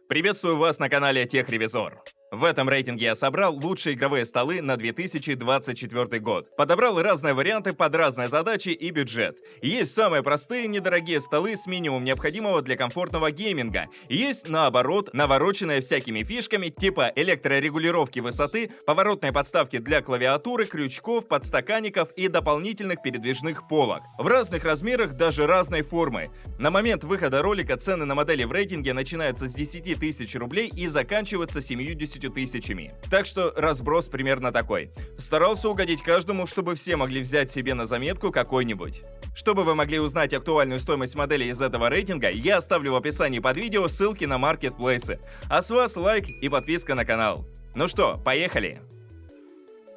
Приветствую вас на канале Техревизор. В этом рейтинге я собрал лучшие игровые столы на 2024 год. Подобрал разные варианты под разные задачи и бюджет. Есть самые простые, недорогие столы с минимумом необходимого для комфортного гейминга. Есть, наоборот, навороченные всякими фишками типа электрорегулировки высоты, поворотные подставки для клавиатуры, крючков, подстаканников и дополнительных передвижных полок. В разных размерах, даже разной формы. На момент выхода ролика цены на модели в рейтинге начинаются с 10 тысяч рублей и заканчиваются 70 тысячами. Так что разброс примерно такой. Старался угодить каждому, чтобы все могли взять себе на заметку какой-нибудь. Чтобы вы могли узнать актуальную стоимость моделей из этого рейтинга, я оставлю в описании под видео ссылки на маркетплейсы. А с вас лайк и подписка на канал. Ну что, поехали!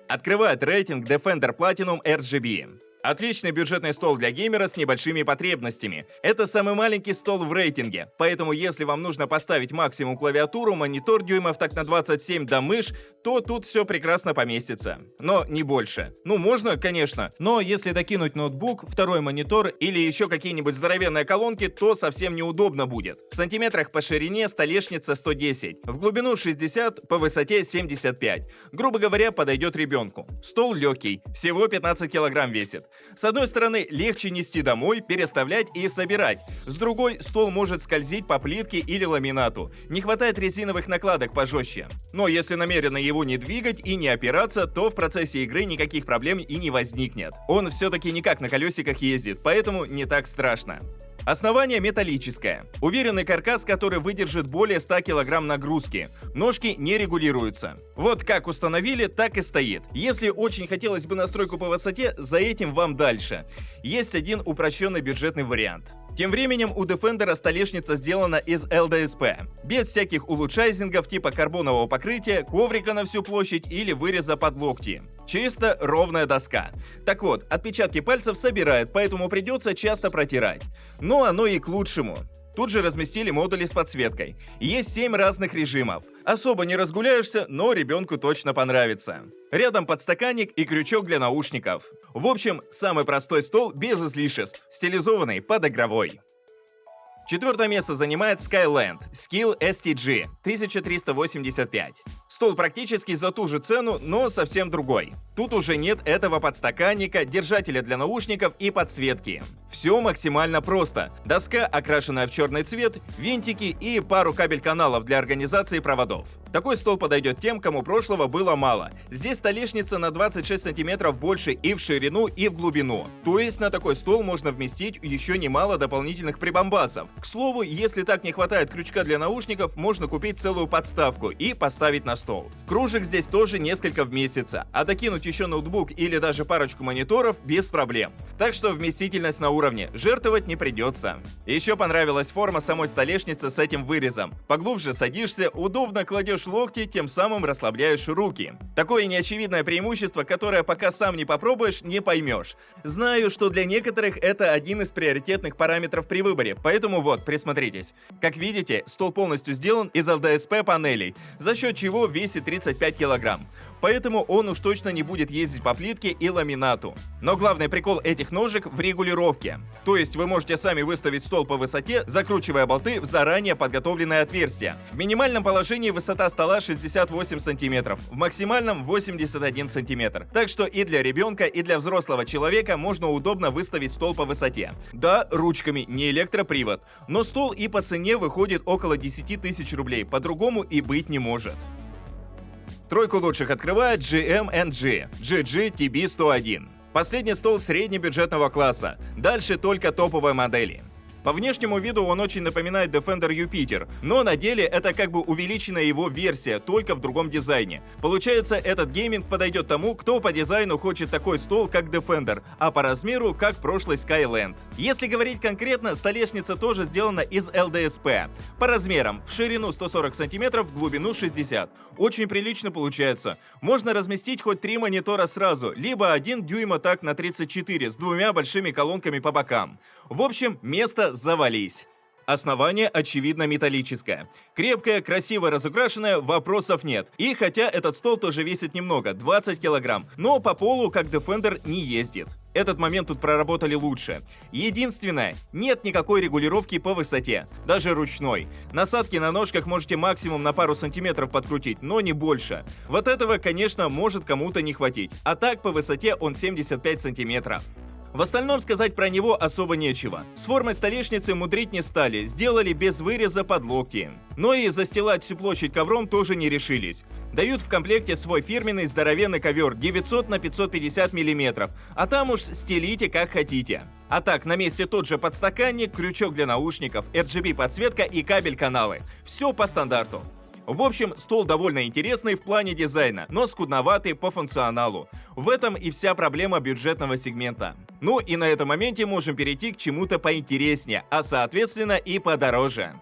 Открывает рейтинг Defender Platinum RGB. Отличный бюджетный стол для геймера с небольшими потребностями. Это самый маленький стол в рейтинге, поэтому если вам нужно поставить максимум клавиатуру, монитор дюймов так на 27 да мышь, то тут все прекрасно поместится. Но не больше. Ну, можно, конечно, но если докинуть ноутбук, второй монитор или еще какие-нибудь здоровенные колонки, то совсем неудобно будет. В сантиметрах по ширине столешница 110, в глубину 60, по высоте 75. Грубо говоря, подойдет ребенку. Стол легкий, всего 15 килограмм весит. С одной стороны, легче нести домой, переставлять и собирать. С другой, стол может скользить по плитке или ламинату. Не хватает резиновых накладок пожестче. Но если намеренно его не двигать и не опираться, то в процессе игры никаких проблем и не возникнет. Он все-таки никак на колесиках ездит, поэтому не так страшно. Основание металлическое. Уверенный каркас, который выдержит более 100 кг нагрузки. Ножки не регулируются. Вот как установили, так и стоит. Если очень хотелось бы настройку по высоте, за этим вам дальше. Есть один упрощенный бюджетный вариант. Тем временем у Defender столешница сделана из LDSP, без всяких улучшайзингов типа карбонового покрытия, коврика на всю площадь или выреза под локти. Чисто ровная доска. Так вот, отпечатки пальцев собирает, поэтому придется часто протирать. Но оно и к лучшему. Тут же разместили модули с подсветкой. Есть 7 разных режимов. Особо не разгуляешься, но ребенку точно понравится. Рядом подстаканник и крючок для наушников. В общем, самый простой стол без излишеств, стилизованный под игровой. Четвертое место занимает Skyland Skill STG 1385. Стол практически за ту же цену, но совсем другой. Тут уже нет этого подстаканника, держателя для наушников и подсветки. Все максимально просто. Доска, окрашенная в черный цвет, винтики и пару кабель-каналов для организации проводов. Такой стол подойдет тем, кому прошлого было мало. Здесь столешница на 26 см больше и в ширину, и в глубину. То есть на такой стол можно вместить еще немало дополнительных прибамбасов. К слову, если так не хватает крючка для наушников, можно купить целую подставку и поставить на стол. Кружек здесь тоже несколько вместится, а докинуть еще ноутбук или даже парочку мониторов без проблем. Так что вместительность на уровне, жертвовать не придется. Еще понравилась форма самой столешницы с этим вырезом. Поглубже садишься, удобно кладешь локти, тем самым расслабляешь руки. Такое неочевидное преимущество, которое пока сам не попробуешь, не поймешь. Знаю, что для некоторых это один из приоритетных параметров при выборе, поэтому вот, присмотритесь. Как видите, стол полностью сделан из LDSP панелей, за счет чего весит 35 килограмм. Поэтому он уж точно не будет ездить по плитке и ламинату. Но главный прикол этих ножек в регулировке. То есть вы можете сами выставить стол по высоте, закручивая болты в заранее подготовленное отверстие. В минимальном положении высота стола 68 см, в максимальном 81 см. Так что и для ребенка, и для взрослого человека можно удобно выставить стол по высоте. Да, ручками, не электропривод. Но стол и по цене выходит около 10 тысяч рублей, по-другому и быть не может. Тройку лучших открывает GM&G GG-TB101. Последний стол среднебюджетного класса. Дальше только топовые модели. По внешнему виду он очень напоминает Defender Jupiter, но на деле это как бы увеличенная его версия, только в другом дизайне. Получается, этот гейминг подойдет тому, кто по дизайну хочет такой стол, как Defender, а по размеру, как прошлый Skyland. Если говорить конкретно, столешница тоже сделана из LDSP. По размерам, в ширину 140 см, в глубину 60. Очень прилично получается. Можно разместить хоть 3 монитора сразу, либо 1 дюйма так на 34 с двумя большими колонками по бокам. В общем, место завались. Основание, очевидно, металлическое. Крепкое, красиво разукрашенное, вопросов нет. И хотя этот стол тоже весит немного, 20 килограмм, но по полу, как Defender, не ездит. Этот момент тут проработали лучше. Единственное, нет никакой регулировки по высоте, даже ручной. Насадки на ножках можете максимум на пару сантиметров подкрутить, но не больше. Вот этого, конечно, может кому-то не хватить. А так по высоте он 75 сантиметров. В остальном сказать про него особо нечего. С формой столешницы мудрить не стали, сделали без выреза под локти. Но и застилать всю площадь ковром тоже не решились. Дают в комплекте свой фирменный здоровенный ковер 900 на 550 мм, а там уж стелите как хотите. А так, на месте тот же подстаканник, крючок для наушников, RGB подсветка и кабель-каналы. Все по стандарту. В общем, стол довольно интересный в плане дизайна, но скудноватый по функционалу. В этом и вся проблема бюджетного сегмента. Ну и на этом моменте можем перейти к чему-то поинтереснее, а соответственно и подороже.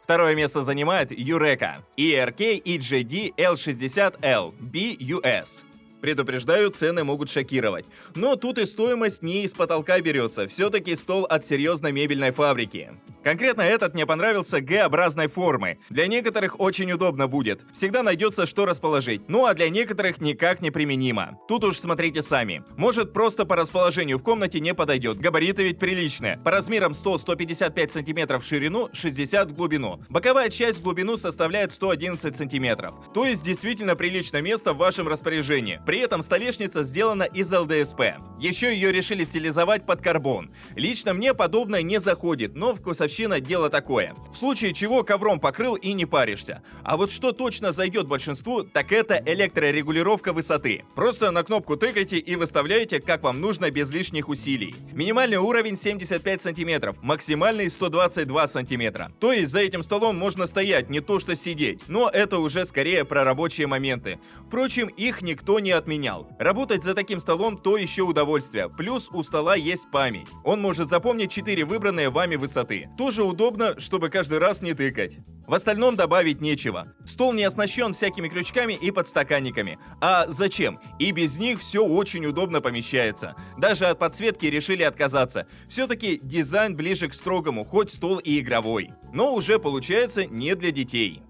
Второе место занимает Eureka ERK EJD L60L BUS. Предупреждаю, цены могут шокировать. Но тут и стоимость не из потолка берется, все-таки стол от серьезной мебельной фабрики. Конкретно этот мне понравился Г-образной формы. Для некоторых очень удобно будет, всегда найдется что расположить. Ну а для некоторых никак не применимо. Тут уж смотрите сами. Может просто по расположению в комнате не подойдет, габариты ведь приличные. По размерам стол 155 см в ширину, 60 в глубину. Боковая часть в глубину составляет 111 см. То есть действительно приличное место в вашем распоряжении. При этом столешница сделана из ЛДСП. Еще ее решили стилизовать под карбон. Лично мне подобное не заходит, но вкусовщина дело такое. В случае чего ковром покрыл и не паришься. А вот что точно зайдет большинству, так это электрорегулировка высоты. Просто на кнопку тыкайте и выставляете, как вам нужно, без лишних усилий. Минимальный уровень 75 см, максимальный 122 см. То есть за этим столом можно стоять, не то что сидеть. Но это уже скорее про рабочие моменты. Впрочем, их никто не отменял. Работать за таким столом то еще удовольствие. Плюс у стола есть память. Он может запомнить 4 выбранные вами высоты. Тоже удобно, чтобы каждый раз не тыкать. В остальном добавить нечего. Стол не оснащен всякими крючками и подстаканниками. А зачем? И без них все очень удобно помещается. Даже от подсветки решили отказаться. Все-таки дизайн ближе к строгому, хоть стол и игровой. Но уже получается не для детей.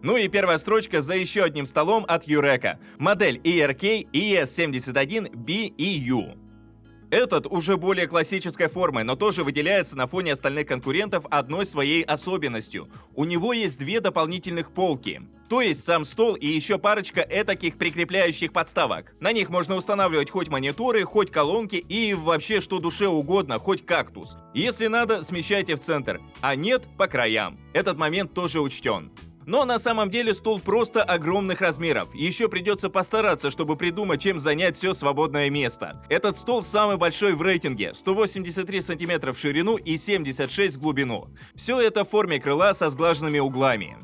Ну и первая строчка за еще одним столом от Eureka. Модель ERK ES71BEU. Этот уже более классической формы, но тоже выделяется на фоне остальных конкурентов одной своей особенностью. У него есть две дополнительных полки. То есть сам стол и еще парочка этаких прикрепляющих подставок. На них можно устанавливать хоть мониторы, хоть колонки и вообще что душе угодно, хоть кактус. Если надо, смещайте в центр, а нет, по краям. Этот момент тоже учтен. Но на самом деле стол просто огромных размеров. Еще придется постараться, чтобы придумать, чем занять все свободное место. Этот стол самый большой в рейтинге, 183 см в ширину и 76 в глубину. Все это в форме крыла со сглаженными углами.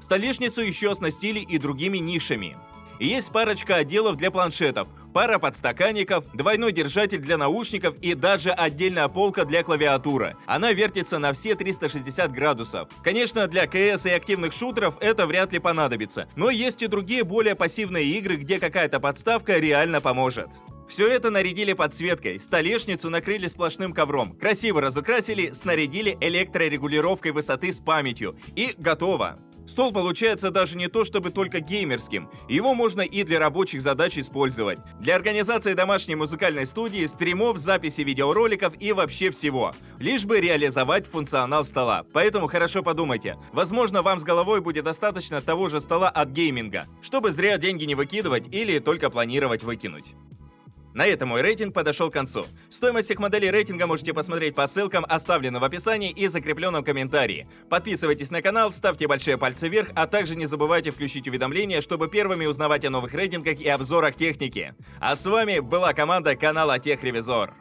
Столешницу еще оснастили и другими нишами. Есть парочка отделов для планшетов, пара подстаканников, двойной держатель для наушников и даже отдельная полка для клавиатуры. Она вертится на все 360 градусов. Конечно, для КС и активных шутеров это вряд ли понадобится, но есть и другие более пассивные игры, где какая-то подставка реально поможет. Все это нарядили подсветкой, столешницу накрыли сплошным ковром, красиво разукрасили, снарядили электрорегулировкой высоты с памятью и готово. Стол получается даже не то чтобы только геймерским, его можно и для рабочих задач использовать. Для организации домашней музыкальной студии, стримов, записи видеороликов и вообще всего. Лишь бы реализовать функционал стола. Поэтому хорошо подумайте. Возможно, вам с головой будет достаточно того же стола от гейминга, чтобы зря деньги не выкидывать или только планировать выкинуть. На этом мой рейтинг подошел к концу. Стоимость всех моделей рейтинга можете посмотреть по ссылкам, оставленным в описании и закрепленном комментарии. Подписывайтесь на канал, ставьте большие пальцы вверх, а также не забывайте включить уведомления, чтобы первыми узнавать о новых рейтингах и обзорах техники. А с вами была команда канала Техревизор.